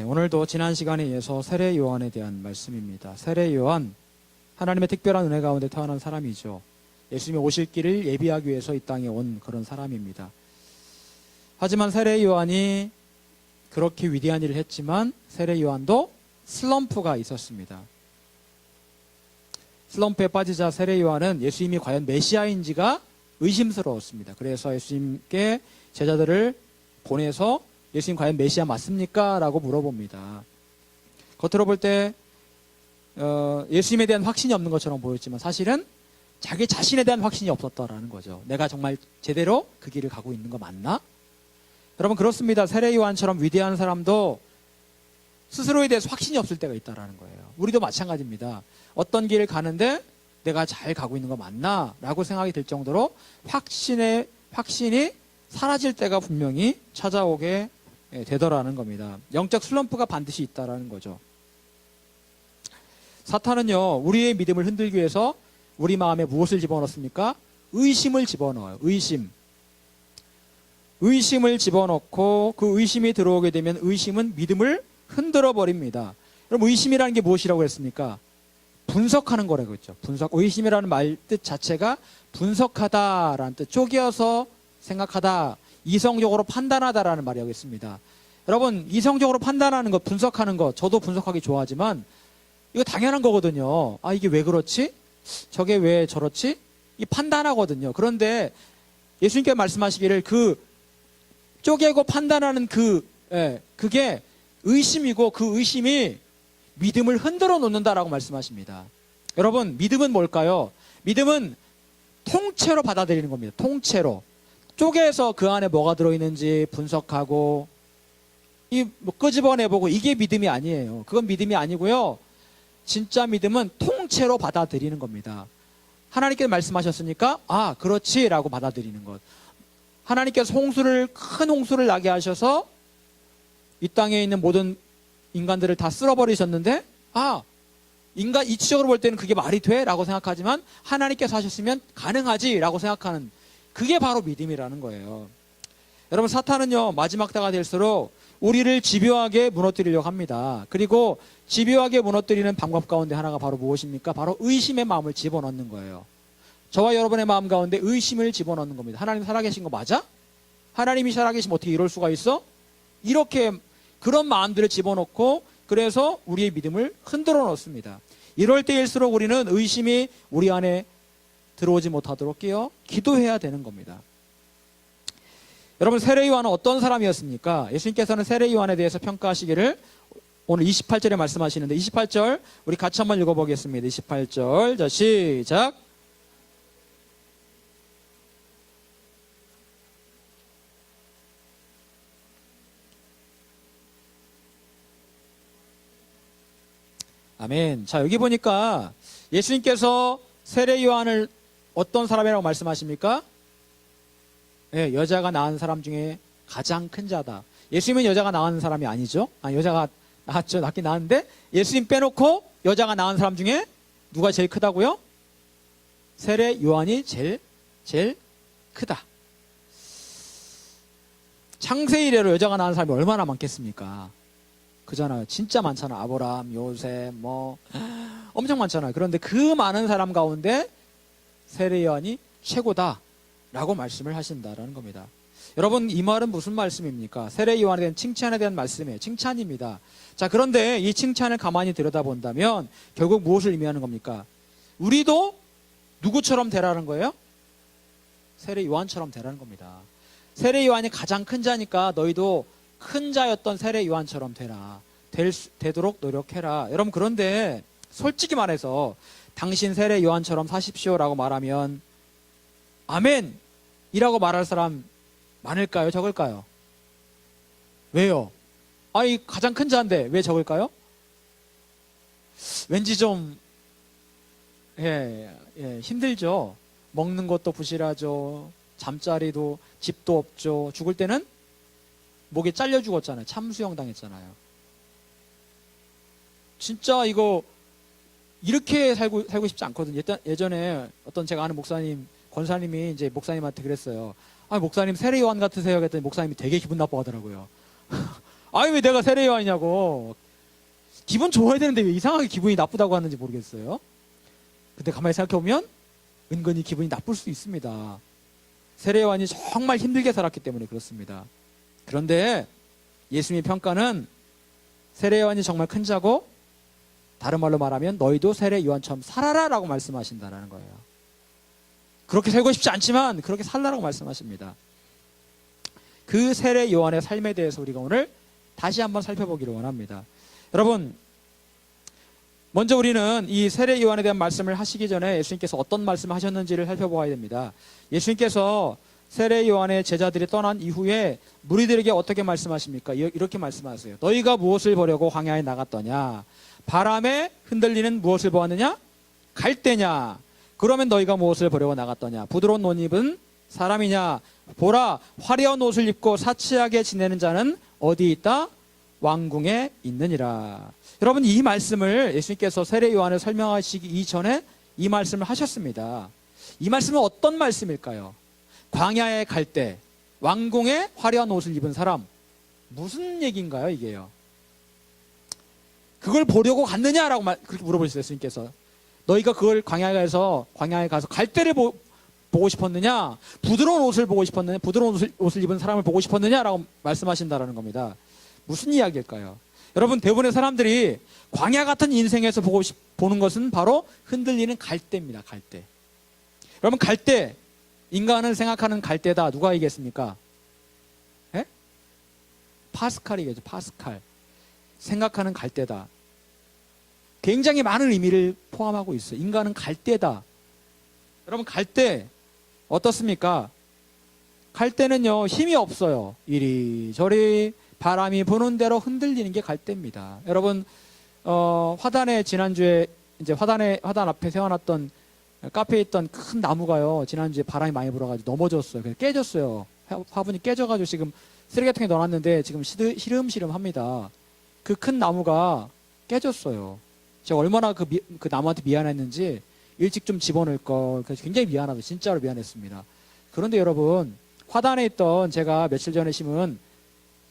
오늘도 지난 시간에 이어서 세례 요한에 대한 말씀입니다. 세례 요한, 하나님의 특별한 은혜 가운데 태어난 사람이죠. 예수님이 오실 길을 예비하기 위해서 이 땅에 온 그런 사람입니다. 하지만 세례 요한이 그렇게 위대한 일을 했지만 세례 요한도 슬럼프가 있었습니다. 슬럼프에 빠지자 세례 요한은 예수님이 과연 메시아인지가 의심스러웠습니다. 그래서 예수님께 제자들을 보내서 예수님 과연 메시아 맞습니까? 라고 물어봅니다. 겉으로 볼 때 예수님에 대한 확신이 없는 것처럼 보였지만 사실은 자기 자신에 대한 확신이 없었다라는 거죠. 내가 정말 제대로 그 길을 가고 있는 거 맞나? 여러분 그렇습니다. 세례 요한처럼 위대한 사람도 스스로에 대해서 확신이 없을 때가 있다라는 거예요. 우리도 마찬가지입니다. 어떤 길을 가는데 내가 잘 가고 있는 거 맞나? 라고 생각이 들 정도로 확신이 사라질 때가 분명히 찾아오게 되더라는 겁니다. 영적 슬럼프가 반드시 있다라는 거죠. 사탄은요, 우리의 믿음을 흔들기 위해서 우리 마음에 무엇을 집어넣습니까? 의심을 집어넣어요. 의심을 집어넣고 그 의심이 들어오게 되면 의심은 믿음을 흔들어 버립니다. 그럼 의심이라는 게 무엇이라고 했습니까? 분석하는 거라고 했죠. 의심이라는 말 뜻 자체가 분석하다라는 뜻, 쪼개어서 생각하다, 이성적으로 판단하다라는 말이라고 했습니다. 여러분, 이성적으로 판단하는 것, 분석하는 것, 저도 분석하기 좋아하지만 이거 당연한 거거든요. 아, 이게 왜 그렇지? 저게 왜 저렇지? 이 판단하거든요. 그런데 예수님께서 말씀하시기를 그 쪼개고 판단하는 그게 의심이고 그 의심이 믿음을 흔들어 놓는다라고 말씀하십니다. 여러분, 믿음은 뭘까요? 믿음은 통째로 받아들이는 겁니다. 통째로. 쪼개서 그 안에 뭐가 들어있는지 분석하고 끄집어내보고 이게 믿음이 아니에요. 그건 믿음이 아니고요. 진짜 믿음은 통째로 받아들이는 겁니다. 하나님께서 말씀하셨으니까 아 그렇지 라고 받아들이는 것. 하나님께서 큰 홍수를 나게 하셔서 이 땅에 있는 모든 인간들을 다 쓸어버리셨는데 인간 이치적으로 볼 때는 그게 말이 돼? 라고 생각하지만 하나님께서 하셨으면 가능하지 라고 생각하는 그게 바로 믿음이라는 거예요. 여러분 사탄은요 마지막 때가 될수록 우리를 집요하게 무너뜨리려고 합니다. 그리고 집요하게 무너뜨리는 방법 가운데 하나가 바로 무엇입니까? 바로 의심의 마음을 집어넣는 거예요. 저와 여러분의 마음 가운데 의심을 집어넣는 겁니다. 하나님 살아계신 거 맞아? 하나님이 살아계시면 어떻게 이럴 수가 있어? 이렇게 그런 마음들을 집어넣고 그래서 우리의 믿음을 흔들어 놓습니다. 이럴 때일수록 우리는 의심이 우리 안에 들어오지 못하도록 기도해야 되는 겁니다. 여러분 세례 요한은 어떤 사람이었습니까? 예수님께서는 세례 요한에 대해서 평가하시기를 오늘 28절에 말씀하시는데 28절 우리 같이 한번 읽어보겠습니다. 28절 자 시작. 아멘. 자 여기 보니까 예수님께서 세례 요한을 어떤 사람이라고 말씀하십니까? 네, 여자가 낳은 사람 중에 가장 큰 자다. 예수님은 여자가 낳은 사람이 아니죠. 여자가 낳긴 낳았는데 예수님 빼놓고 여자가 낳은 사람 중에 누가 제일 크다고요? 세례 요한이 제일 크다. 창세 이래로 여자가 낳은 사람이 얼마나 많겠습니까? 그잖아요. 진짜 많잖아. 아브라함, 요셉 엄청 많잖아요. 그런데 그 많은 사람 가운데 세례 요한이 최고다 라고 말씀을 하신다라는 겁니다. 여러분 이 말은 무슨 말씀입니까? 세례 요한에 대한 칭찬에 대한 말씀이에요. 칭찬입니다. 자 그런데 이 칭찬을 가만히 들여다본다면 결국 무엇을 의미하는 겁니까? 우리도 누구처럼 되라는 거예요? 세례 요한처럼 되라는 겁니다. 세례 요한이 가장 큰 자니까 너희도 큰 자였던 세례 요한처럼 되도록 노력해라. 여러분 그런데 솔직히 말해서 당신 세례 요한처럼 사십시오라고 말하면 아멘 이라고 말할 사람 많을까요? 적을까요? 왜요? 가장 큰 자인데 왜 적을까요? 왠지 좀 힘들죠. 먹는 것도 부실하죠. 잠자리도 집도 없죠. 죽을 때는 목에 잘려 죽었잖아요. 참수형 당했잖아요. 진짜 이거 이렇게 살고 싶지 않거든요. 예전에 어떤 제가 아는 목사님, 권사님이 이제 목사님한테 그랬어요. 목사님 세례 요한 같으세요? 그랬더니 목사님이 되게 기분 나빠하더라고요. 아니 왜 내가 세례 요한이냐고. 기분 좋아야 되는데 왜 이상하게 기분이 나쁘다고 하는지 모르겠어요. 근데 가만히 생각해보면 은근히 기분이 나쁠 수 있습니다. 세례 요한이 정말 힘들게 살았기 때문에 그렇습니다. 그런데 예수님의 평가는 세례 요한이 정말 큰 자고, 다른 말로 말하면 너희도 세례 요한처럼 살아라 라고 말씀하신다는 거예요. 그렇게 살고 싶지 않지만 그렇게 살라라고 말씀하십니다. 그 세례 요한의 삶에 대해서 우리가 오늘 다시 한번 살펴보기를 원합니다. 여러분, 먼저 우리는 이 세례 요한에 대한 말씀을 하시기 전에 예수님께서 어떤 말씀을 하셨는지를 살펴보아야 됩니다. 예수님께서 세례 요한의 제자들이 떠난 이후에 무리들에게 어떻게 말씀하십니까? 이렇게 말씀하세요. 너희가 무엇을 보려고 광야에 나갔더냐? 바람에 흔들리는 무엇을 보았느냐? 갈대냐? 그러면 너희가 무엇을 보려고 나갔더냐? 부드러운 옷 입은 사람이냐? 보라, 화려한 옷을 입고 사치하게 지내는 자는 어디 있다? 왕궁에 있느니라. 여러분, 이 말씀을 예수님께서 세례 요한을 설명하시기 이전에 이 말씀을 하셨습니다. 이 말씀은 어떤 말씀일까요? 광야에 갈 때 왕궁에 화려한 옷을 입은 사람, 무슨 얘기인가요 이게요? 그걸 보려고 갔느냐라고 그렇게 물어보셨어요. 예수님께서 너희가 그걸 광야에 가서 갈대를 보고 싶었느냐, 부드러운 옷을 보고 싶었느냐, 부드러운 옷을 입은 사람을 보고 싶었느냐라고 말씀하신다라는 겁니다. 무슨 이야기일까요? 여러분, 대부분의 사람들이 광야 같은 인생에서 보는 것은 바로 흔들리는 갈대입니다. 갈대. 여러분, 갈대, 인간은 생각하는 갈대다, 누가 얘기했습니까? 예? 파스칼이겠죠. 파스칼. 생각하는 갈대다. 굉장히 많은 의미를 포함하고 있어요. 인간은 갈대다. 여러분, 갈대 어떻습니까? 갈대는요, 힘이 없어요. 이리저리 바람이 부는 대로 흔들리는 게 갈대입니다. 여러분, 화단에 지난주에 이제 화단 앞에 세워놨던 카페에 있던 큰 나무가요, 지난주에 바람이 많이 불어가지고 넘어졌어요. 그래서 깨졌어요. 화분이 깨져가지고 지금 쓰레기통에 넣어놨는데 지금 시름시름합니다. 그 큰 나무가 깨졌어요. 제가 얼마나 그 나무한테 미안했는지 일찍 좀 집어넣을 걸. 그래서 굉장히 미안하다. 진짜로 미안했습니다. 그런데 여러분, 화단에 있던 제가 며칠 전에 심은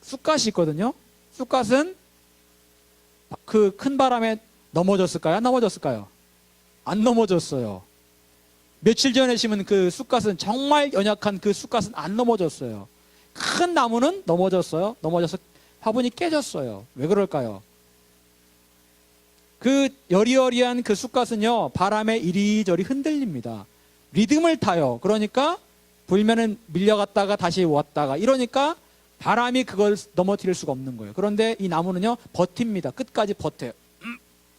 쑥갓이 있거든요. 쑥갓은 그 큰 바람에 넘어졌을까요? 안 넘어졌을까요? 안 넘어졌어요. 며칠 전에 심은 그 쑥갓은, 정말 연약한 그 쑥갓은 안 넘어졌어요. 큰 나무는 넘어졌어요. 넘어져서 화분이 깨졌어요. 왜 그럴까요? 그 여리여리한 그 쑥갓은요, 바람에 이리저리 흔들립니다. 리듬을 타요. 그러니까 불면은 밀려갔다가 다시 왔다가, 이러니까 바람이 그걸 넘어뜨릴 수가 없는 거예요. 그런데 이 나무는요, 버팁니다. 끝까지 버텨요.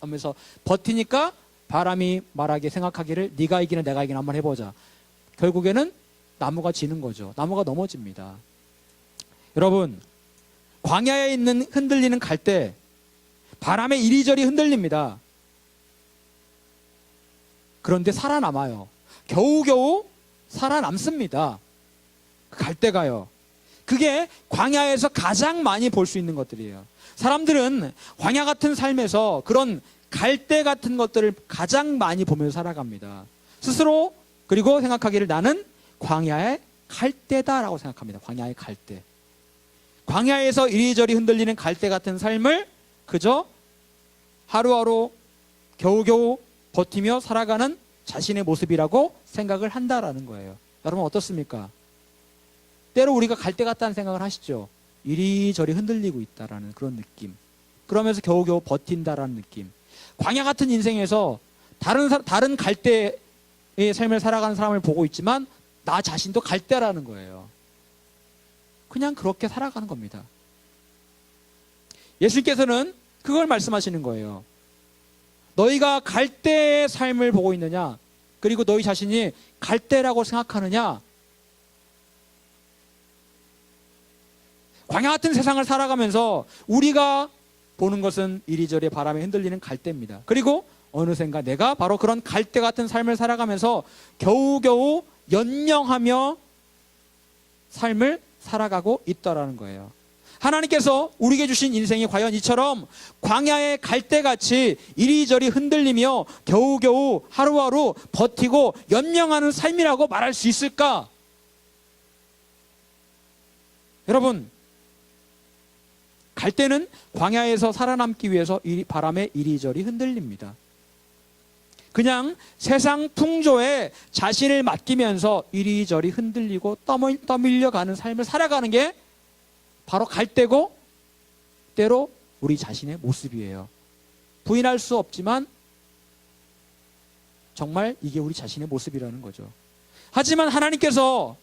하면서 버티니까 바람이 말하게 생각하기를 네가 이기는 내가 이기는 한번 해보자. 결국에는 나무가 지는 거죠. 나무가 넘어집니다. 여러분, 광야에 있는 흔들리는 갈대, 바람에 이리저리 흔들립니다. 그런데 살아남아요. 겨우겨우 살아남습니다. 갈대가요. 그게 광야에서 가장 많이 볼 수 있는 것들이에요. 사람들은 광야 같은 삶에서 그런 갈대 같은 것들을 가장 많이 보면서 살아갑니다. 스스로, 그리고 생각하기를 나는 광야의 갈대다라고 생각합니다. 광야의 갈대. 광야에서 이리저리 흔들리는 갈대 같은 삶을 그저 하루하루 겨우겨우 버티며 살아가는 자신의 모습이라고 생각을 한다라는 거예요. 여러분, 어떻습니까? 때로 우리가 갈대 같다는 생각을 하시죠. 이리저리 흔들리고 있다라는 그런 느낌. 그러면서 겨우겨우 버틴다라는 느낌. 광야 같은 인생에서 다른 갈대의 삶을 살아가는 사람을 보고 있지만 나 자신도 갈대라는 거예요. 그냥 그렇게 살아가는 겁니다. 예수님께서는 그걸 말씀하시는 거예요. 너희가 갈대의 삶을 보고 있느냐? 그리고 너희 자신이 갈대라고 생각하느냐? 광야 같은 세상을 살아가면서 우리가 보는 것은 이리저리 바람에 흔들리는 갈대입니다. 그리고 어느샌가 내가 바로 그런 갈대 같은 삶을 살아가면서 겨우겨우 연명하며 삶을 살아가고 있다라는 거예요. 하나님께서 우리에게 주신 인생이 과연 이처럼 광야의 갈대같이 이리저리 흔들리며 겨우겨우 하루하루 버티고 연명하는 삶이라고 말할 수 있을까? 갈대는 광야에서 살아남기 위해서 바람에 이리저리 흔들립니다. 그냥 세상 풍조에 자신을 맡기면서 이리저리 흔들리고 떠밀려가는 삶을 살아가는 게 바로 갈대고 때로 우리 자신의 모습이에요. 부인할 수 없지만 정말 이게 우리 자신의 모습이라는 거죠. 하지만 하나님께서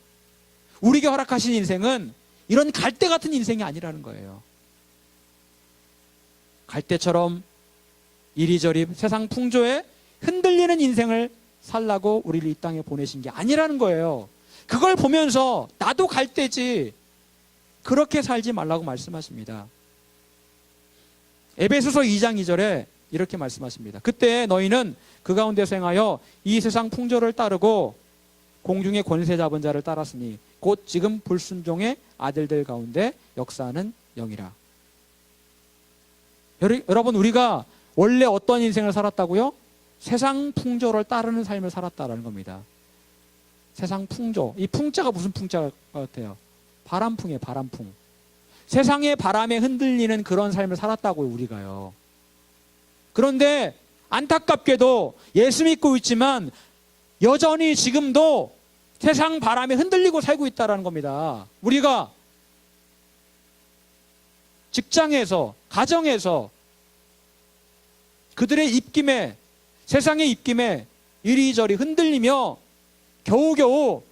우리에게 허락하신 인생은 이런 갈대 같은 인생이 아니라는 거예요. 갈대처럼 이리저리 세상 풍조에 흔들리는 인생을 살라고 우리를 이 땅에 보내신 게 아니라는 거예요. 그걸 보면서 나도 갈대지 그렇게 살지 말라고 말씀하십니다. 에베소서 2장 2절에 이렇게 말씀하십니다. 그때 너희는 그 가운데서 행하여 이 세상 풍조를 따르고 공중의 권세 잡은 자를 따랐으니 곧 지금 불순종의 아들들 가운데 역사하는 영이라. 여러분, 우리가 원래 어떤 인생을 살았다고요? 세상 풍조를 따르는 삶을 살았다라는 겁니다. 세상 풍조. 이 풍자가 무슨 풍자 같아요? 바람풍이에요, 바람풍. 세상의 바람에 흔들리는 그런 삶을 살았다고요, 우리가요. 그런데 안타깝게도 예수 믿고 있지만 여전히 지금도 세상 바람에 흔들리고 살고 있다는 겁니다. 우리가 직장에서, 가정에서 그들의 입김에, 세상의 입김에 이리저리 흔들리며 겨우겨우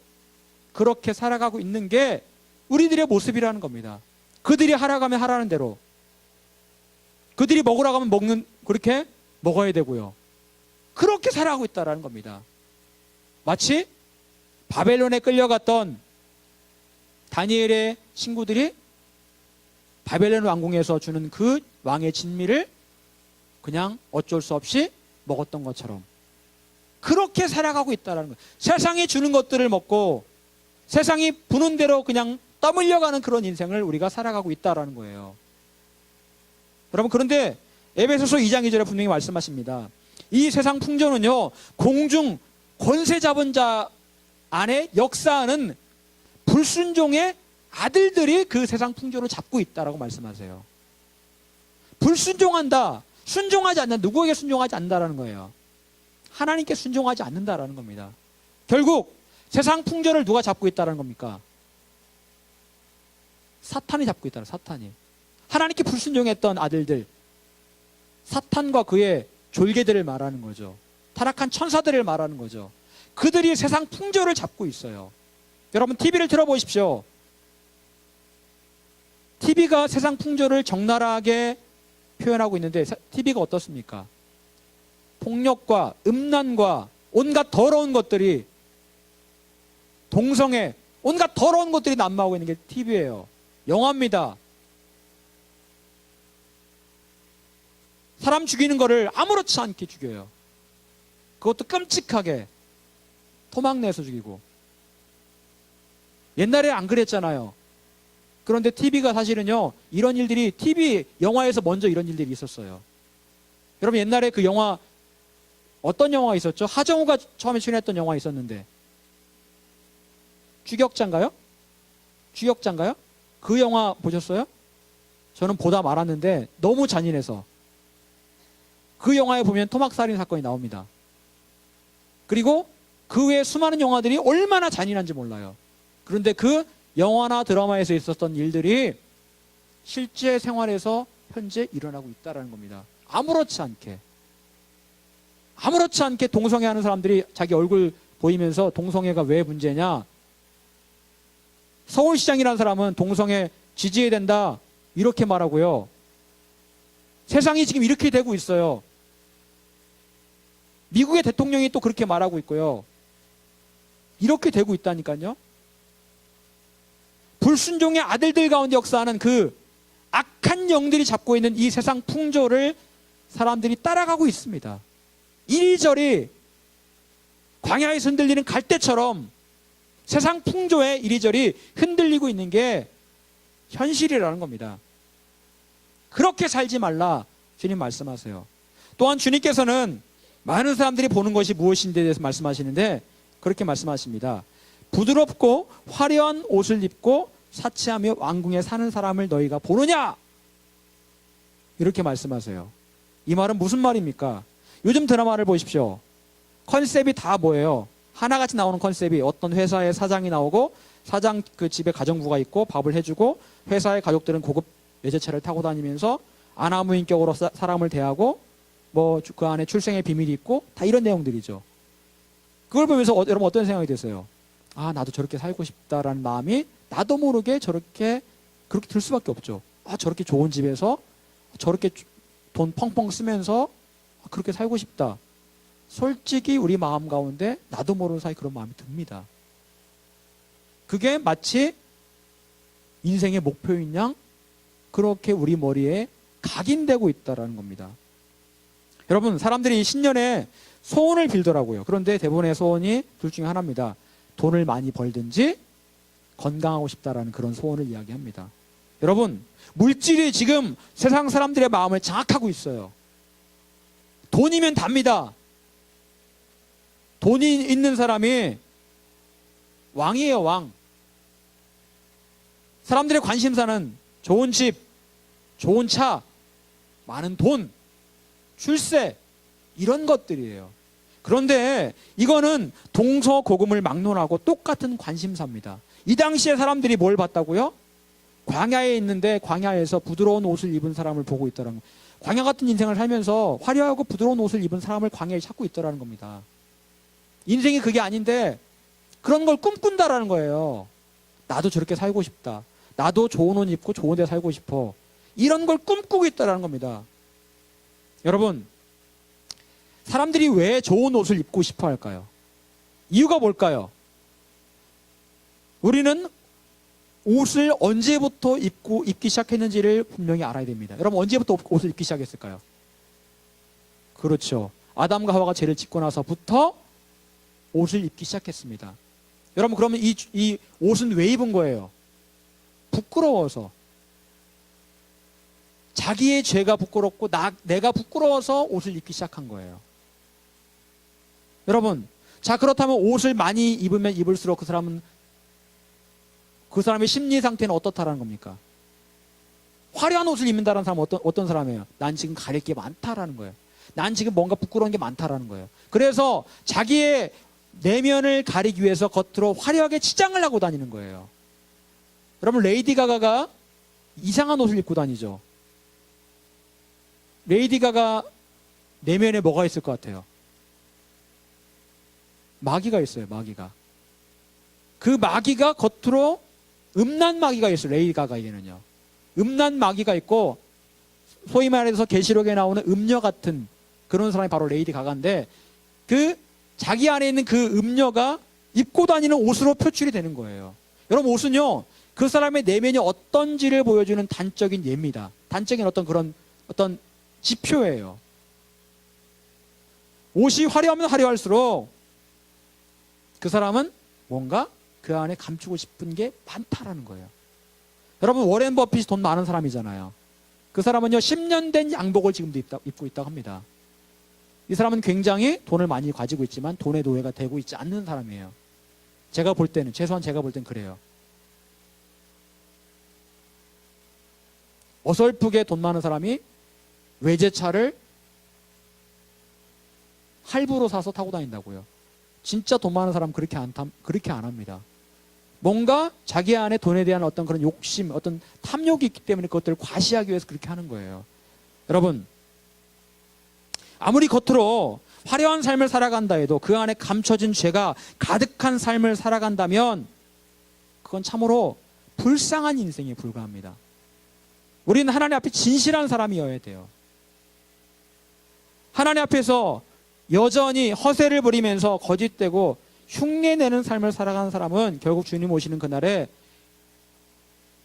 그렇게 살아가고 있는 게 우리들의 모습이라는 겁니다. 그들이 하라 가면 하라는 대로, 그들이 먹으라 가면 그렇게 먹어야 되고요. 그렇게 살아가고 있다는 겁니다. 마치 바벨론에 끌려갔던 다니엘의 친구들이 바벨론 왕궁에서 주는 그 왕의 진미를 그냥 어쩔 수 없이 먹었던 것처럼 그렇게 살아가고 있다는 거예요. 세상이 주는 것들을 먹고 세상이 부는 대로 그냥 떠밀려가는 그런 인생을 우리가 살아가고 있다는 거예요. 여러분, 그런데 에베소서 2장 2절에 분명히 말씀하십니다. 이 세상 풍조는요, 공중 권세 잡은 자 안에 역사하는 불순종의 아들들이 그 세상 풍조를 잡고 있다라고 말씀하세요. 불순종한다, 순종하지 않는다. 누구에게 순종하지 않는다라는 거예요? 하나님께 순종하지 않는다라는 겁니다. 결국 세상 풍조를 누가 잡고 있다라는 겁니까? 사탄이 잡고 있다는, 사탄이. 하나님께 불순종했던 아들들, 사탄과 그의 졸개들을 말하는 거죠. 타락한 천사들을 말하는 거죠. 그들이 세상 풍조를 잡고 있어요. 여러분, TV를 틀어보십시오. TV가 세상 풍조를 적나라하게 표현하고 있는데 TV가 어떻습니까? 폭력과 음란과 온갖 더러운 것들이, 동성애, 온갖 더러운 것들이 난무하고 있는 게 TV예요. 영화입니다. 사람 죽이는 거를 아무렇지 않게 죽여요. 그것도 끔찍하게 토막내서 죽이고. 옛날에 안 그랬잖아요. 그런데 TV가 사실은요, 이런 일들이 TV 영화에서 먼저 이런 일들이 있었어요. 여러분, 옛날에 그 영화, 어떤 영화가 있었죠? 하정우가 처음에 출연했던 영화 있었는데, 추격자인가요? 추격자인가요? 그 영화 보셨어요? 저는 보다 말았는데 너무 잔인해서. 그 영화에 보면 토막살인 사건이 나옵니다. 그리고 그 외에 수많은 영화들이 얼마나 잔인한지 몰라요. 그런데 그 영화나 드라마에서 있었던 일들이 실제 생활에서 현재 일어나고 있다는 겁니다. 아무렇지 않게 동성애하는 사람들이 자기 얼굴 보이면서 동성애가 왜 문제냐, 서울시장이라는 사람은 동성애 지지해야 된다 이렇게 말하고요. 세상이 지금 이렇게 되고 있어요. 미국의 대통령이 또 그렇게 말하고 있고요. 이렇게 되고 있다니까요. 불순종의 아들들 가운데 역사하는 그 악한 영들이 잡고 있는 이 세상 풍조를 사람들이 따라가고 있습니다. 이리저리 광야에서 흔들리는 갈대처럼 세상 풍조에 이리저리 흔들리고 있는 게 현실이라는 겁니다. 그렇게 살지 말라 주님 말씀하세요. 또한 주님께서는 많은 사람들이 보는 것이 무엇인지에 대해서 말씀하시는데 그렇게 말씀하십니다. 부드럽고 화려한 옷을 입고 사치하며 왕궁에 사는 사람을 너희가 보느냐? 이렇게 말씀하세요. 이 말은 무슨 말입니까? 요즘 드라마를 보십시오. 컨셉이 다 뭐예요? 하나같이 나오는 컨셉이 어떤 회사의 사장이 나오고 사장 그 집에 가정부가 있고 밥을 해주고 회사의 가족들은 고급 외제차를 타고 다니면서 아나무인격으로 사람을 대하고 뭐 그 안에 출생의 비밀이 있고 다 이런 내용들이죠. 그걸 보면서 여러분 어떤 생각이 드세요? 아, 나도 저렇게 살고 싶다라는 마음이 나도 모르게 그렇게 들 수밖에 없죠. 아, 저렇게 좋은 집에서 저렇게 돈 펑펑 쓰면서 그렇게 살고 싶다. 솔직히 우리 마음 가운데 나도 모르는 사이 그런 마음이 듭니다. 그게 마치 인생의 목표인 양 그렇게 우리 머리에 각인되고 있다는 겁니다. 여러분, 사람들이 신년에 소원을 빌더라고요. 그런데 대부분의 소원이 둘 중에 하나입니다. 돈을 많이 벌든지 건강하고 싶다라는 그런 소원을 이야기합니다. 여러분, 물질이 지금 세상 사람들의 마음을 장악하고 있어요. 돈이면 답니다. 돈이 있는 사람이 왕이에요, 왕. 사람들의 관심사는 좋은 집, 좋은 차, 많은 돈, 출세, 이런 것들이에요. 그런데 이거는 동서고금을 막론하고 똑같은 관심사입니다. 이 당시에 사람들이 뭘 봤다고요? 광야에 있는데 광야에서 부드러운 옷을 입은 사람을 보고 있더라는 거예요. 광야 같은 인생을 살면서 화려하고 부드러운 옷을 입은 사람을 광야에 찾고 있더라는 겁니다. 인생이 그게 아닌데 그런 걸 꿈꾼다라는 거예요. 나도 저렇게 살고 싶다. 나도 좋은 옷 입고 좋은 데 살고 싶어. 이런 걸 꿈꾸고 있다라는 겁니다. 여러분, 사람들이 왜 좋은 옷을 입고 싶어 할까요? 이유가 뭘까요? 우리는 옷을 언제부터 입기 시작했는지를 분명히 알아야 됩니다. 여러분, 언제부터 옷을 입기 시작했을까요? 그렇죠. 아담과 하와가 죄를 짓고 나서부터 옷을 입기 시작했습니다. 여러분, 그러면 이 옷은 왜 입은 거예요? 부끄러워서. 자기의 죄가 부끄럽고 내가 부끄러워서 옷을 입기 시작한 거예요. 여러분, 자, 그렇다면 옷을 많이 입으면 입을수록 그 사람의 심리 상태는 어떻다라는 겁니까? 화려한 옷을 입는다는 사람은 어떤 사람이에요? 난 지금 가릴 게 많다라는 거예요. 난 지금 뭔가 부끄러운 게 많다라는 거예요. 그래서 자기의 내면을 가리기 위해서 겉으로 화려하게 치장을 하고 다니는 거예요. 여러분, 레이디 가가가 이상한 옷을 입고 다니죠. 레이디 가가 내면에 뭐가 있을 것 같아요? 마귀가 있어요, 마귀가. 그 마귀가 겉으로 음란 마귀가 있어요, 레이디 가가에게는요. 음란 마귀가 있고, 소위 말해서 계시록에 나오는 음녀 같은 그런 사람이 바로 레이디 가가인데, 자기 안에 있는 그 음녀가 입고 다니는 옷으로 표출이 되는 거예요. 여러분, 옷은요, 그 사람의 내면이 어떤지를 보여주는 단적인 예입니다. 단적인 어떤 지표예요. 옷이 화려하면 화려할수록 그 사람은 뭔가 그 안에 감추고 싶은 게 많다라는 거예요. 여러분, 워렌 버핏이 돈 많은 사람이잖아요. 그 사람은요, 10년 된 양복을 지금도 입고 있다고 합니다. 이 사람은 굉장히 돈을 많이 가지고 있지만 돈의 노예가 되고 있지 않는 사람이에요. 최소한 제가 볼 땐 그래요. 어설프게 돈 많은 사람이 외제차를 할부로 사서 타고 다닌다고요. 진짜 돈 많은 사람은 그렇게 안 합니다. 뭔가 자기 안에 돈에 대한 어떤 그런 욕심, 어떤 탐욕이 있기 때문에 그것들을 과시하기 위해서 그렇게 하는 거예요. 여러분, 아무리 겉으로 화려한 삶을 살아간다 해도 그 안에 감춰진 죄가 가득한 삶을 살아간다면 그건 참으로 불쌍한 인생에 불과합니다. 우리는 하나님 앞에 진실한 사람이어야 돼요. 하나님 앞에서 여전히 허세를 부리면서 거짓되고 흉내내는 삶을 살아가는 사람은 결국 주님 오시는 그날에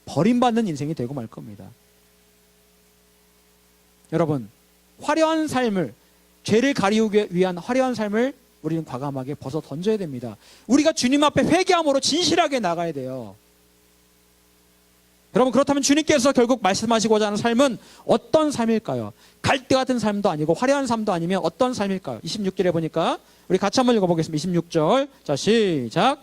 버림받는 인생이 되고 말 겁니다. 여러분, 화려한 삶을, 죄를 가리우기 위한 화려한 삶을 우리는 과감하게 벗어 던져야 됩니다. 우리가 주님 앞에 회개함으로 진실하게 나가야 돼요. 여러분, 그렇다면 주님께서 결국 말씀하시고자 하는 삶은 어떤 삶일까요? 갈대 같은 삶도 아니고 화려한 삶도 아니면 어떤 삶일까요? 26절에 보니까 우리 같이 한번 읽어보겠습니다. 26절. 자, 시작.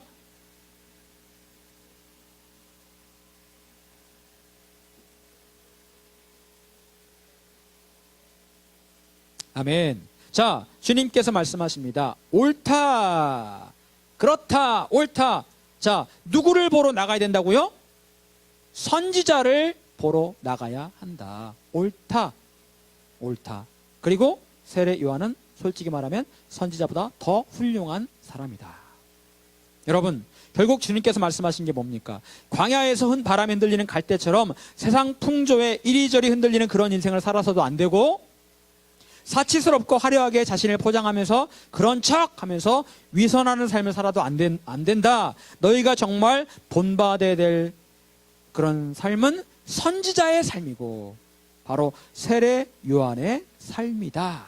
아멘. 자, 주님께서 말씀하십니다. 옳다. 그렇다. 옳다. 자, 누구를 보러 나가야 된다고요? 선지자를 보러 나가야 한다. 옳다. 옳다. 그리고 세례 요한은 솔직히 말하면 선지자보다 더 훌륭한 사람이다. 여러분, 결국 주님께서 말씀하신 게 뭡니까? 광야에서 바람에 흔들리는 갈대처럼 세상 풍조에 이리저리 흔들리는 그런 인생을 살아서도 안 되고, 사치스럽고 화려하게 자신을 포장하면서 그런 척 하면서 위선하는 삶을 살아도 안 된다. 너희가 정말 본받아야 될 그런 삶은 선지자의 삶이고 바로 세례 요한의 삶이다.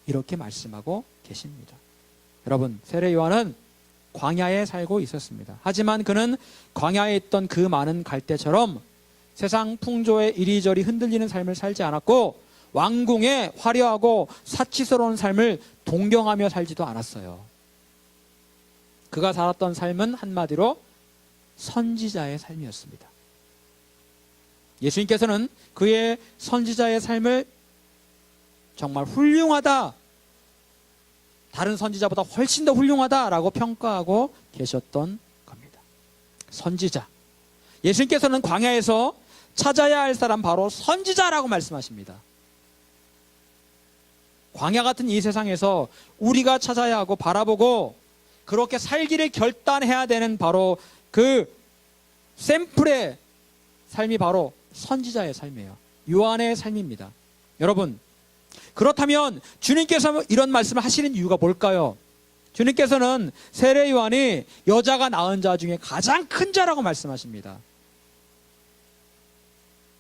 이렇게 말씀하고 계십니다. 여러분, 세례 요한은 광야에 살고 있었습니다. 하지만 그는 광야에 있던 그 많은 갈대처럼 세상 풍조에 이리저리 흔들리는 삶을 살지 않았고, 왕궁의 화려하고 사치스러운 삶을 동경하며 살지도 않았어요. 그가 살았던 삶은 한마디로 선지자의 삶이었습니다. 예수님께서는 그의 선지자의 삶을 정말 훌륭하다, 다른 선지자보다 훨씬 더 훌륭하다라고 평가하고 계셨던 겁니다. 선지자. 예수님께서는 광야에서 찾아야 할 사람 바로 선지자라고 말씀하십니다. 광야 같은 이 세상에서 우리가 찾아야 하고 바라보고 그렇게 살기를 결단해야 되는 바로 그 샘플의 삶이 바로 선지자의 삶이에요. 요한의 삶입니다. 여러분, 그렇다면 주님께서 이런 말씀을 하시는 이유가 뭘까요? 주님께서는 세례 요한이 여자가 낳은 자 중에 가장 큰 자라고 말씀하십니다.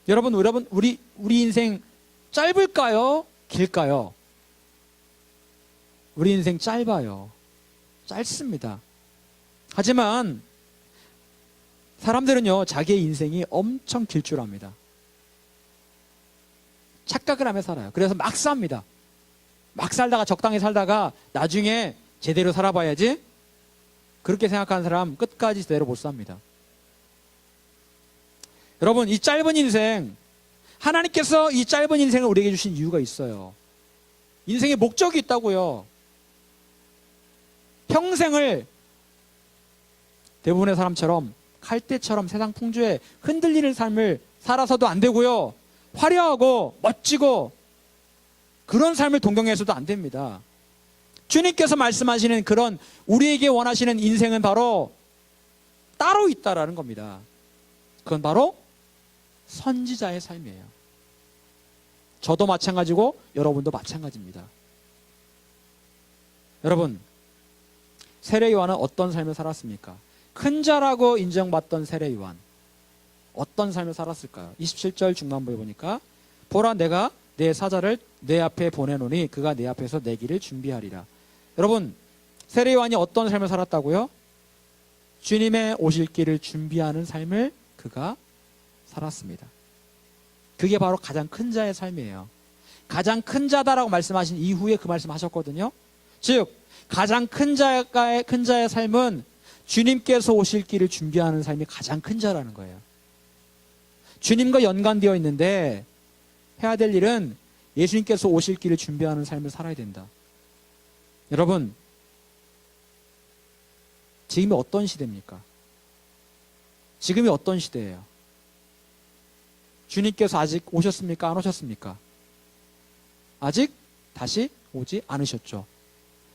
여러분, 우리 인생 짧을까요? 길까요? 우리 인생 짧아요. 짧습니다. 하지만 사람들은요, 자기의 인생이 엄청 길 줄 압니다. 착각을 하며 살아요. 그래서 막 삽니다. 막 살다가 적당히 살다가 나중에 제대로 살아봐야지, 그렇게 생각하는 사람 끝까지 제대로 못 삽니다. 여러분, 이 짧은 인생, 하나님께서 이 짧은 인생을 우리에게 주신 이유가 있어요. 인생의 목적이 있다고요. 평생을 대부분의 사람처럼 칼때처럼 세상 풍조에 흔들리는 삶을 살아서도 안 되고요, 화려하고 멋지고 그런 삶을 동경해서도 안 됩니다. 주님께서 말씀하시는 그런 우리에게 원하시는 인생은 바로 따로 있다라는 겁니다. 그건 바로 선지자의 삶이에요. 저도 마찬가지고 여러분도 마찬가지입니다. 여러분, 세례 요한은 어떤 삶을 살았습니까? 큰 자라고 인정받던 세례 요한, 어떤 삶을 살았을까요? 27절 중반부에 보니까 보라, 내가 내 사자를 내 앞에 보내노니 그가 내 앞에서 내 길을 준비하리라. 여러분, 세례 요한이 어떤 삶을 살았다고요? 주님의 오실 길을 준비하는 삶을 그가 살았습니다. 그게 바로 가장 큰 자의 삶이에요. 가장 큰 자다라고 말씀하신 이후에 그 말씀하셨거든요. 즉, 가장 큰 자의 삶은 주님께서 오실 길을 준비하는 삶이 가장 큰 자라는 거예요. 주님과 연관되어 있는데 해야 될 일은 예수님께서 오실 길을 준비하는 삶을 살아야 된다. 여러분, 지금이 어떤 시대입니까? 지금이 어떤 시대예요? 주님께서 아직 오셨습니까? 안 오셨습니까? 아직 다시 오지 않으셨죠.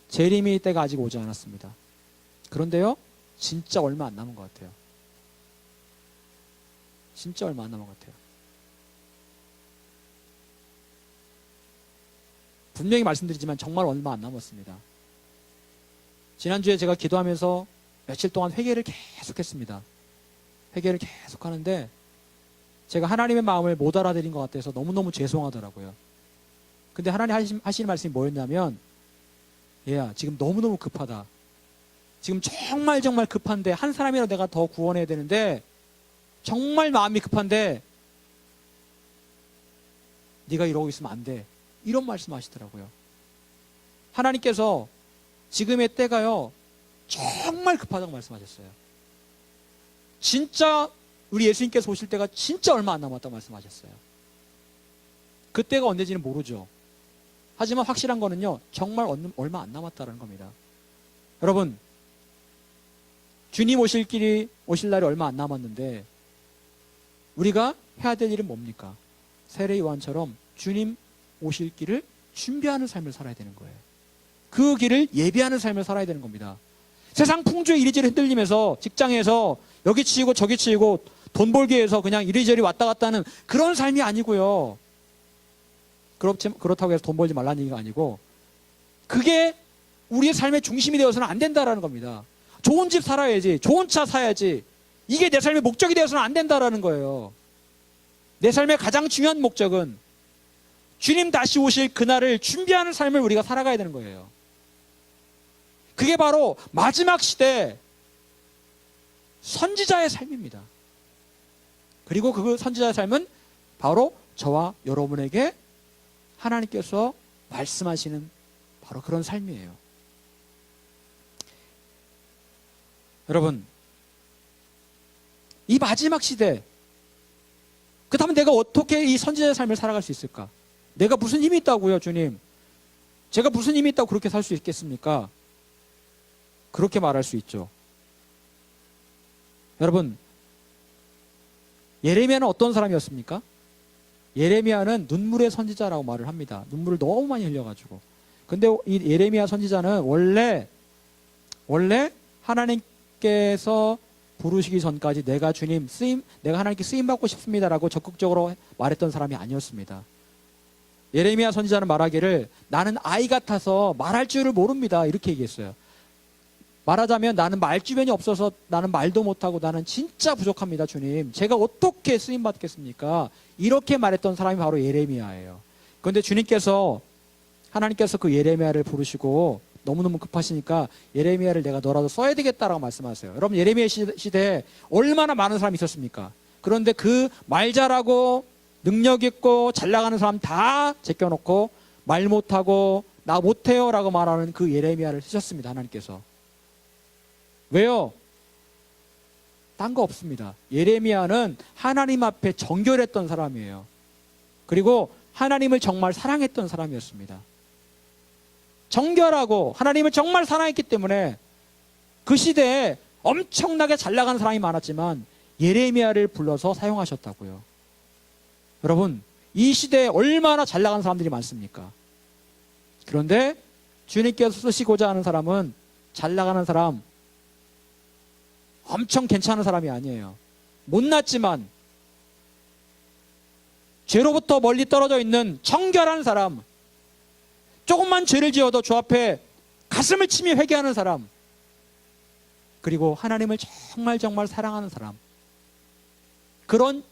재림의 때가 아직 오지 않았습니다. 그런데요, 진짜 얼마 안 남은 것 같아요. 진짜 얼마 안 남은 것 같아요. 분명히 말씀드리지만 정말 얼마 안 남았습니다. 지난주에 제가 기도하면서 며칠 동안 회개를 계속했습니다. 회개를 계속 하는데 제가 하나님의 마음을 못 알아들인 것 같아서 너무너무 죄송하더라고요. 근데 하나님 하시는 말씀이 뭐였냐면, 얘야, 지금 너무너무 급하다. 지금 정말 급한데, 한 사람이라도 내가 더 구원해야 되는데 정말 마음이 급한데 네가 이러고 있으면 안 돼. 이런 말씀 하시더라고요. 하나님께서 지금의 때가요, 정말 급하다고 말씀하셨어요. 진짜 우리 예수님께서 오실 때가 진짜 얼마 안 남았다고 말씀하셨어요. 그때가 언제지는 모르죠. 하지만 확실한 거는요, 정말 얼마 안 남았다는 겁니다. 여러분, 주님 오실 날이 얼마 안 남았는데 우리가 해야 될 일은 뭡니까? 세례 요한처럼 주님 오실 길을 준비하는 삶을 살아야 되는 거예요. 그 길을 예비하는 삶을 살아야 되는 겁니다. 세상 풍조에 이리저리 흔들리면서 직장에서 여기 치이고 저기 치이고 돈 벌기 위해서 그냥 이리저리 왔다 갔다 하는 그런 삶이 아니고요. 그렇다고 해서 돈 벌지 말라는 얘기가 아니고, 그게 우리의 삶의 중심이 되어서는 안 된다라는 겁니다. 좋은 집 살아야지, 좋은 차 사야지, 이게 내 삶의 목적이 되어서는 안 된다라는 거예요. 내 삶의 가장 중요한 목적은 주님 다시 오실 그날을 준비하는 삶을 우리가 살아가야 되는 거예요. 그게 바로 마지막 시대 선지자의 삶입니다. 그리고 그 선지자의 삶은 바로 저와 여러분에게 하나님께서 말씀하시는 바로 그런 삶이에요. 여러분, 이 마지막 시대, 그렇다면 내가 어떻게 이 선지자의 삶을 살아갈 수 있을까? 내가 무슨 힘이 있다고요, 주님? 제가 무슨 힘이 있다고 그렇게 살 수 있겠습니까? 그렇게 말할 수 있죠. 여러분, 예레미야는 어떤 사람이었습니까? 예레미야는 눈물의 선지자라고 말을 합니다. 눈물을 너무 많이 흘려가지고. 근데 이 예레미야 선지자는 원래 하나님께서 부르시기 전까지 내가 하나님께 쓰임 받고 싶습니다라고 적극적으로 말했던 사람이 아니었습니다. 예레미야 선지자는 말하기를 나는 아이 같아서 말할 줄을 모릅니다, 이렇게 얘기했어요. 말하자면 나는 말 주변이 없어서 나는 말도 못하고 나는 진짜 부족합니다, 주님. 제가 어떻게 쓰임 받겠습니까? 이렇게 말했던 사람이 바로 예레미야예요. 그런데 하나님께서 그 예레미야를 부르시고 너무너무 급하시니까 예레미야를 내가 너라도 써야 되겠다라고 말씀하세요. 여러분, 예레미야 시대에 얼마나 많은 사람이 있었습니까? 그런데 그 말 잘하고 능력 있고 잘 나가는 사람 다 제껴놓고 말 못하고 나 못해요 라고 말하는 그 예레미야를 쓰셨습니다, 하나님께서. 왜요? 딴 거 없습니다. 예레미야는 하나님 앞에 정결했던 사람이에요. 그리고 하나님을 정말 사랑했던 사람이었습니다. 정결하고 하나님을 정말 사랑했기 때문에 그 시대에 엄청나게 잘 나가는 사람이 많았지만 예레미야를 불러서 사용하셨다고요. 여러분, 이 시대에 얼마나 잘 나가는 사람들이 많습니까? 그런데 주님께서 쓰시고자 하는 사람은 잘 나가는 사람, 엄청 괜찮은 사람이 아니에요. 못났지만 죄로부터 멀리 떨어져 있는 정결한 사람, 조금만 죄를 지어도 주 앞에 가슴을 치며 회개하는 사람, 그리고 하나님을 정말 사랑하는 사람, 그런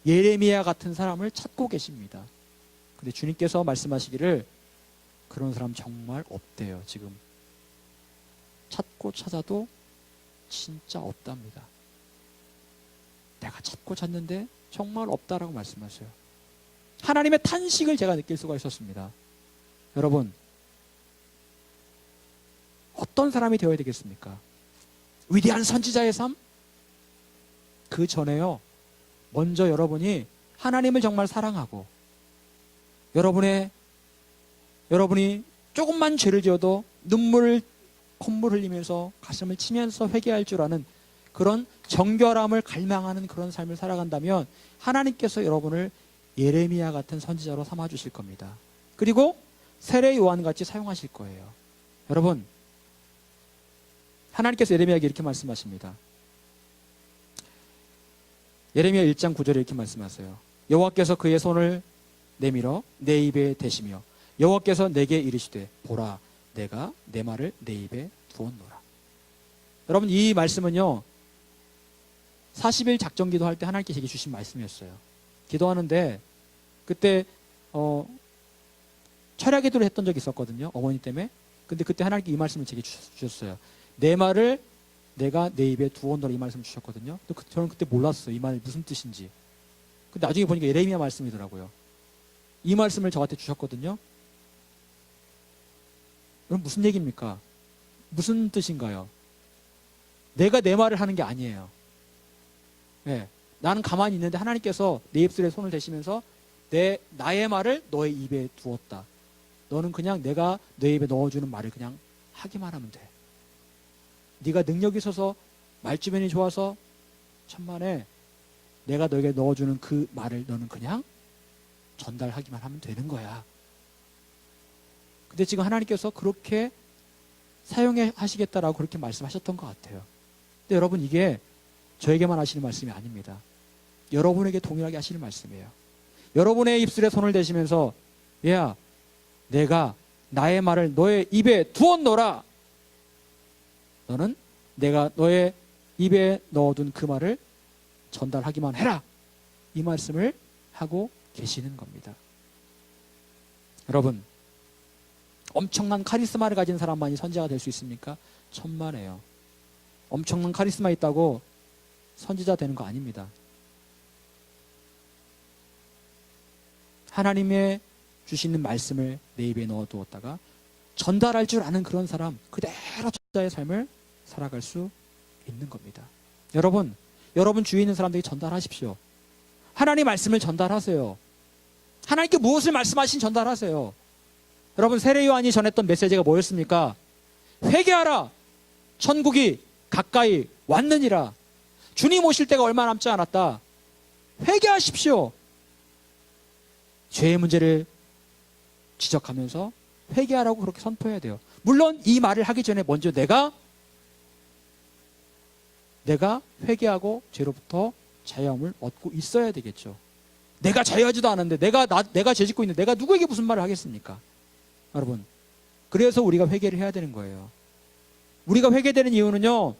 예레미야 같은 사람을 찾고 계십니다. 근데 주님께서 말씀하시기를 그런 사람 정말 없대요. 지금 찾고 찾아도 진짜 없답니다. 내가 찾고 찾는데 정말 없다라고 말씀하세요. 하나님의 탄식을 제가 느낄 수가 있었습니다. 여러분, 어떤 사람이 되어야 되겠습니까? 위대한 선지자의 삶? 그 전에요, 먼저 여러분이 하나님을 정말 사랑하고 여러분이 조금만 죄를 지어도 콧물 흘리면서 가슴을 치면서 회개할 줄 아는 그런 정결함을 갈망하는 그런 삶을 살아간다면 하나님께서 여러분을 예레미야 같은 선지자로 삼아주실 겁니다. 그리고 세례 요한같이 사용하실 거예요. 여러분, 하나님께서 예레미야에게 이렇게 말씀하십니다. 예레미야 1장 9절에 이렇게 말씀하세요. 여호와께서 그의 손을 내밀어 내 입에 대시며 여호와께서 내게 이르시되 보라, 내가 내 말을 내 입에 두었노라. 여러분, 이 말씀은요, 40일 작정기도 할 때 하나님께 제게 주신 말씀이었어요. 기도하는데 그때 철야기도를 했던 적이 있었거든요, 어머니 때문에. 근데 그때 하나님께 이 말씀을 제게 주셨어요. 내 말을 내가 내 입에 두었노라, 이 말씀을 주셨거든요. 저는 그때 몰랐어요, 이 말이 무슨 뜻인지. 근데 나중에 보니까 예레미야 말씀이더라고요. 이 말씀을 저한테 주셨거든요. 그럼 무슨 얘기입니까? 무슨 뜻인가요? 내가 내 말을 하는 게 아니에요. 네, 나는 가만히 있는데 하나님께서 내 입술에 손을 대시면서 나의 말을 너의 입에 두었다. 너는 그냥 내가 내 입에 넣어주는 말을 그냥 하기만 하면 돼. 네가 능력이 있어서 말주변이 좋아서 천만에 내가 너에게 넣어주는 그 말을 너는 그냥 전달하기만 하면 되는 거야. 근데 지금 하나님께서 그렇게 사용해 하시겠다라고 그렇게 말씀하셨던 것 같아요. 근데 여러분, 이게 저에게만 하시는 말씀이 아닙니다. 여러분에게 동일하게 하시는 말씀이에요. 여러분의 입술에 손을 대시면서 얘야, 내가 나의 말을 너의 입에 두었노라. 너는 내가 너의 입에 넣어둔 그 말을 전달하기만 해라. 이 말씀을 하고 계시는 겁니다. 여러분, 엄청난 카리스마를 가진 사람만이 선지자가 될 수 있습니까? 천만에요. 엄청난 카리스마 있다고 선지자 되는 거 아닙니다. 하나님의 주시는 말씀을 내 입에 넣어두었다가 전달할 줄 아는 그런 사람, 그대로 전자의 삶을 살아갈 수 있는 겁니다. 여러분 주위에 있는 사람들에게 전달하십시오. 하나님 말씀을 전달하세요. 하나님께 무엇을 말씀하신 전달하세요. 여러분, 세례 요한이 전했던 메시지가 뭐였습니까? 회개하라, 천국이 가까이 왔느니라. 주님 오실 때가 얼마 남지 않았다. 회개하십시오. 죄의 문제를 지적하면서 회개하라고 그렇게 선포해야 돼요. 물론 이 말을 하기 전에 먼저 내가 회개하고 죄로부터 자유함을 얻고 있어야 되겠죠. 내가 자유하지도 않은데 내가 죄 짓고 있는데 내가 누구에게 무슨 말을 하겠습니까? 여러분, 그래서 우리가 회개를 해야 되는 거예요. 우리가 회개되는 이유는요,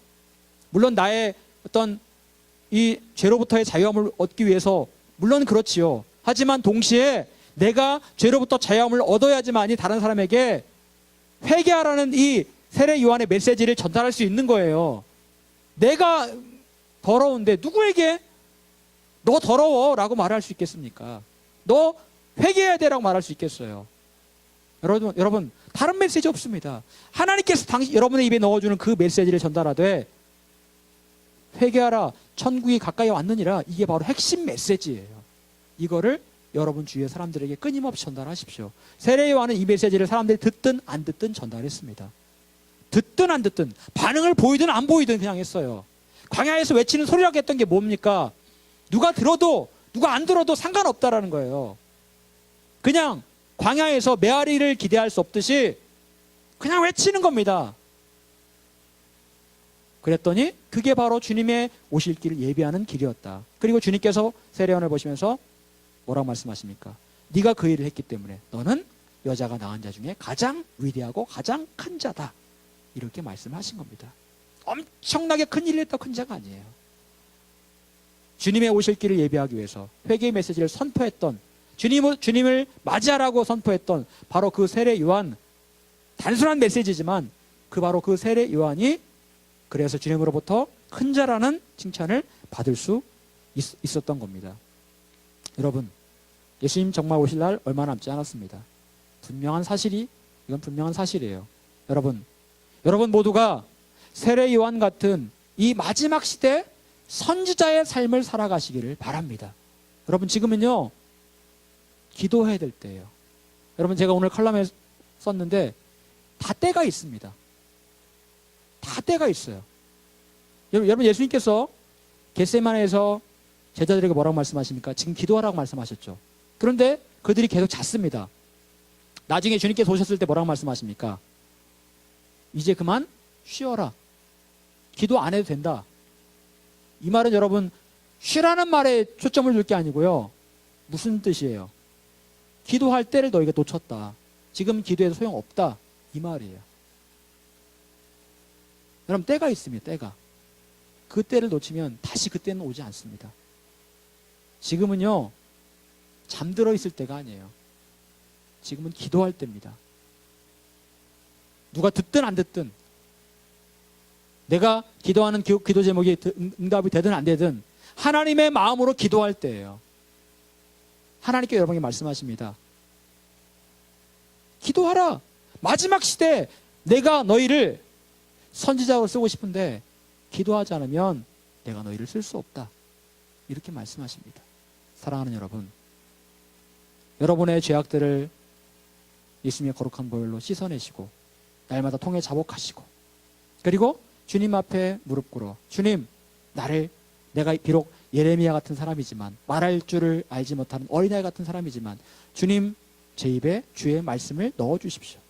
물론 나의 어떤 이 죄로부터의 자유함을 얻기 위해서 물론 그렇지요. 하지만 동시에 내가 죄로부터 자유함을 얻어야지만이 다른 사람에게 회개하라는 이 세례 요한의 메시지를 전달할 수 있는 거예요. 내가 더러운데 누구에게 너 더러워 라고 말할 수 있겠습니까? 너 회개해야 돼 라고 말할 수 있겠어요? 여러분 다른 메시지 없습니다. 하나님께서 여러분의 입에 넣어주는 그 메시지를 전달하되 회개하라, 천국이 가까이 왔느니라. 이게 바로 핵심 메시지예요. 이거를 여러분 주위의 사람들에게 끊임없이 전달하십시오. 세례 요한은 이 메시지를 사람들이 듣든 안 듣든 전달했습니다. 듣든 안 듣든, 반응을 보이든 안 보이든 그냥 했어요. 광야에서 외치는 소리라고 했던 게 뭡니까? 누가 들어도 누가 안 들어도 상관없다라는 거예요. 그냥 광야에서 메아리를 기대할 수 없듯이 그냥 외치는 겁니다. 그랬더니 그게 바로 주님의 오실 길을 예비하는 길이었다. 그리고 주님께서 세례요한을 보시면서 뭐라고 말씀하십니까? 네가 그 일을 했기 때문에 너는 여자가 낳은 자 중에 가장 위대하고 가장 큰 자다. 이렇게 말씀하신 겁니다. 엄청나게 큰 일을 했다 큰 자가 아니에요. 주님의 오실 길을 예비하기 위해서 회개의 메시지를 선포했던, 주님을 맞이하라고 선포했던 바로 그 세례 요한, 단순한 메시지지만 바로 그 세례 요한이 그래서 주님으로부터 큰 자라는 칭찬을 받을 수 있었던 겁니다. 여러분, 예수님 정말 오실 날 얼마 남지 않았습니다. 이건 분명한 사실이에요. 여러분 모두가 세례 요한 같은 이 마지막 시대 선지자의 삶을 살아가시기를 바랍니다. 여러분, 지금은요 기도해야 될 때예요. 여러분, 제가 오늘 칼럼에 썼는데 다 때가 있습니다. 다 때가 있어요. 여러분, 예수님께서 겟세마네에서 제자들에게 뭐라고 말씀하십니까? 지금 기도하라고 말씀하셨죠. 그런데 그들이 계속 잤습니다. 나중에 주님께서 오셨을 때 뭐라고 말씀하십니까? 이제 그만 쉬어라. 기도 안 해도 된다. 이 말은 여러분, 쉬라는 말에 초점을 둘 게 아니고요. 무슨 뜻이에요? 기도할 때를 너희가 놓쳤다. 지금 기도해도 소용없다. 이 말이에요. 여러분, 때가 있습니다. 때가. 그 때를 놓치면 다시 그 때는 오지 않습니다. 지금은요, 잠들어 있을 때가 아니에요. 지금은 기도할 때입니다. 누가 듣든 안 듣든, 내가 기도하는 기도 제목이 응답이 되든 안 되든 하나님의 마음으로 기도할 때예요. 하나님께 여러분에게 말씀하십니다. 기도하라. 마지막 시대에 내가 너희를 선지자로 쓰고 싶은데 기도하지 않으면 내가 너희를 쓸 수 없다. 이렇게 말씀하십니다. 사랑하는 여러분, 여러분의 죄악들을 예수님의 거룩한 보혈로 씻어내시고 날마다 통에 자복하시고 그리고 주님 앞에 무릎 꿇어 주님 내가 비록 예레미야 같은 사람이지만 말할 줄을 알지 못하는 어린아이 같은 사람이지만 주님 제 입에 주의 말씀을 넣어주십시오.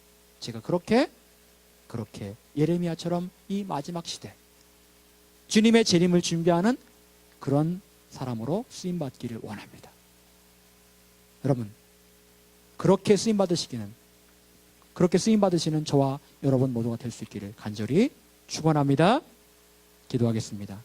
제가 그렇게 예레미야처럼 이 마지막 시대 주님의 재림을 준비하는 그런 사람으로 쓰임받기를 원합니다. 여러분 그렇게 쓰임받으시는 저와 여러분 모두가 될 수 있기를 간절히 축원합니다. 기도하겠습니다.